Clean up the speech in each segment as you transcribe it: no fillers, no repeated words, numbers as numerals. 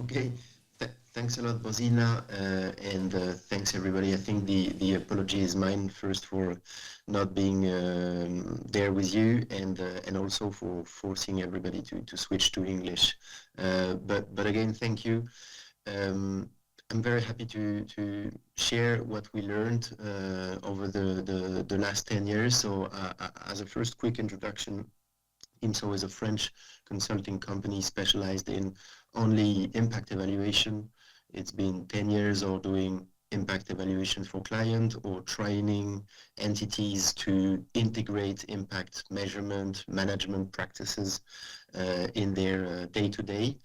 Okay, thanks a lot, Bozina, and thanks everybody. I think the apology is mine first for not being there with you, and also for forcing everybody to switch to English. But again, thank you. Um, I'm very happy to share what we learned over the last 10 years. So as a first quick introduction, KiMSO is a French consulting company specialized in only impact evaluation. It's been 10 years of doing impact evaluation for clients or training entities to integrate impact measurement management practices in their day-to-day.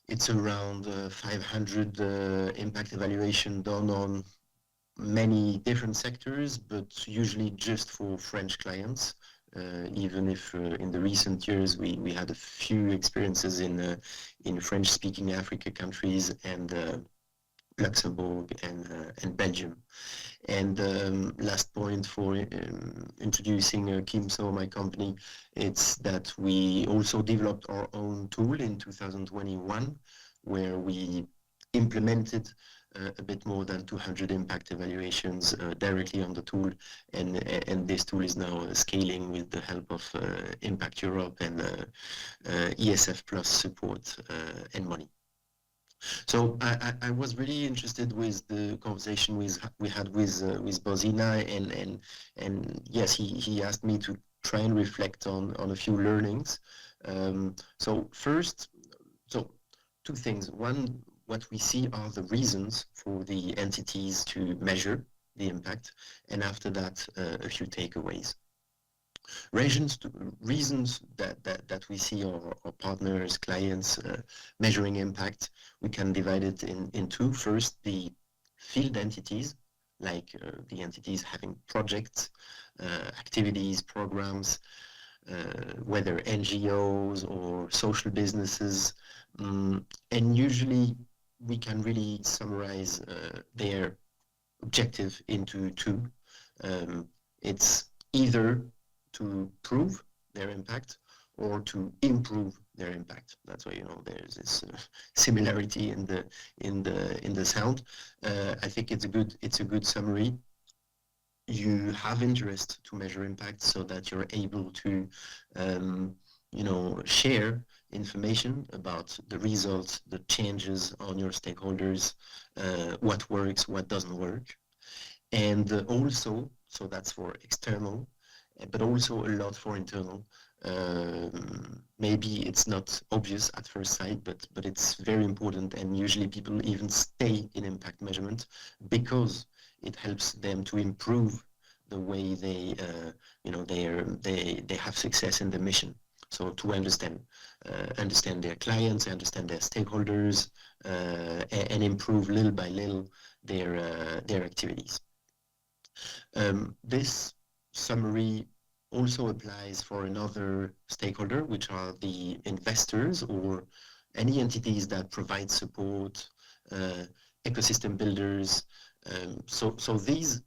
It's around 500 impact evaluation done on many different sectors, but usually just for French clients. Even if in the recent years we had a few experiences in French-speaking Africa countries and Luxembourg and Belgium. And last point for introducing KiMSO, my company, it's that we also developed our own tool in 2021, where we implemented a bit more than 200 impact evaluations directly on the tool, and this tool is now scaling with the help of Impact Europe and ESF Plus support and money. So I was really interested with the conversation we had with Bozina, and yes, he asked me to try and reflect on a few learnings. So first, so two things. One, what we see are the reasons for the entities to measure the impact, and after that, a few takeaways. Reasons that we see our partners, clients measuring impact, we can divide it in two. First, the field entities, like the entities having projects, activities, programs, whether NGOs or social businesses. And usually we can really summarize their objective into two. It's either to prove their impact or to improve their impact. That's why there's this similarity in the sound. I think it's a good summary. You have interest to measure impact so that you're able to share information about the results, the changes on your stakeholders, what works, what doesn't work, and also, so that's for external, but also a lot for internal. Maybe it's not obvious at first sight, but it's very important, and usually people even stay in impact measurement because it helps them to improve the way they have success in the mission. So to understand their clients, understand their stakeholders, and improve little by little their activities. This summary also applies for another stakeholder, which are the investors or any entities that provide support, ecosystem builders. So these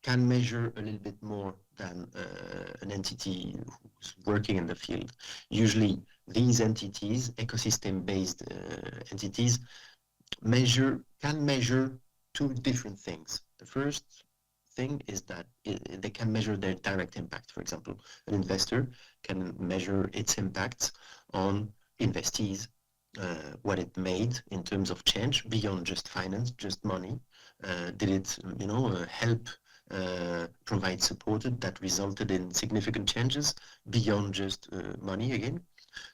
can measure a little bit more than an entity who's working in the field. Usually these entities, ecosystem-based entities, can measure two different things. The first thing is that they can measure their direct impact. For example, an investor can measure its impact on investees, what it made in terms of change beyond just finance, just money. Did it, help provide support that resulted in significant changes beyond just money again?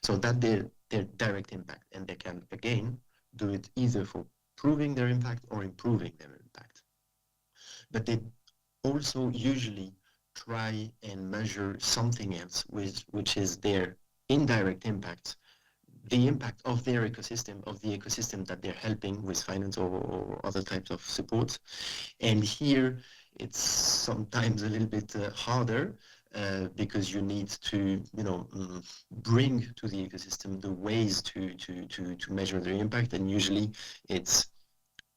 So that their direct impact, and they can again do it either for proving their impact or improving their impact. But they also usually try and measure something else, which is their indirect impact, the impact of their ecosystem, of the ecosystem that they're helping with finance or other types of support. And here it's sometimes a little bit harder because you need to, bring to the ecosystem the ways to measure their impact. And usually it's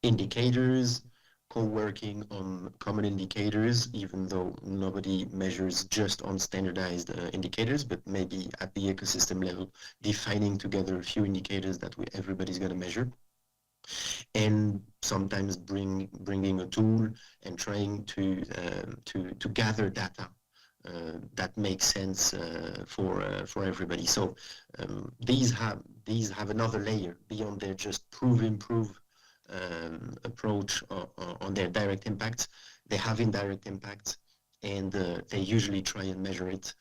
indicators, co-working on common indicators, even though nobody measures just on standardized indicators, but maybe at the ecosystem level, defining together a few indicators that everybody's going to measure, and sometimes bringing a tool and trying to gather data that makes sense for everybody. So these have another layer beyond their just improve approach on their direct impacts. They have indirect impacts, and they usually try and measure it.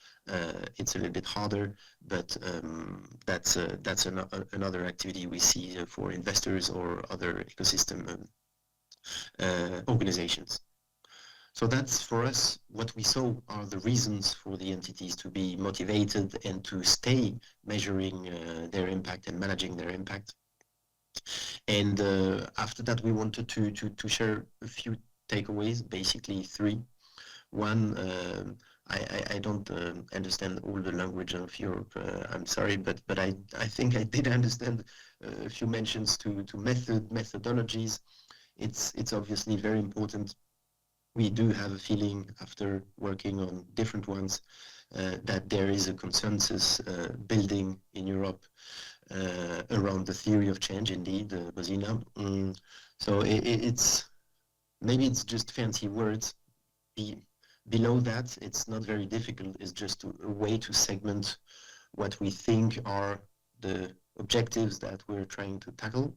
It's a little bit harder, but that's another activity we see for investors or other ecosystem organizations. So that's, for us, what we saw are the reasons for the entities to be motivated and to stay measuring their impact and managing their impact. And after that, we wanted to share a few takeaways, basically three. One, I don't understand all the language of Europe. I'm sorry, but I think I did understand a few mentions to methodologies. It's obviously very important. We do have a feeling, after working on different ones, that there is a consensus building in Europe around the theory of change, indeed, Bozina. So maybe it's just fancy words. Below that, it's not very difficult. It's just a way to segment what we think are the objectives that we're trying to tackle.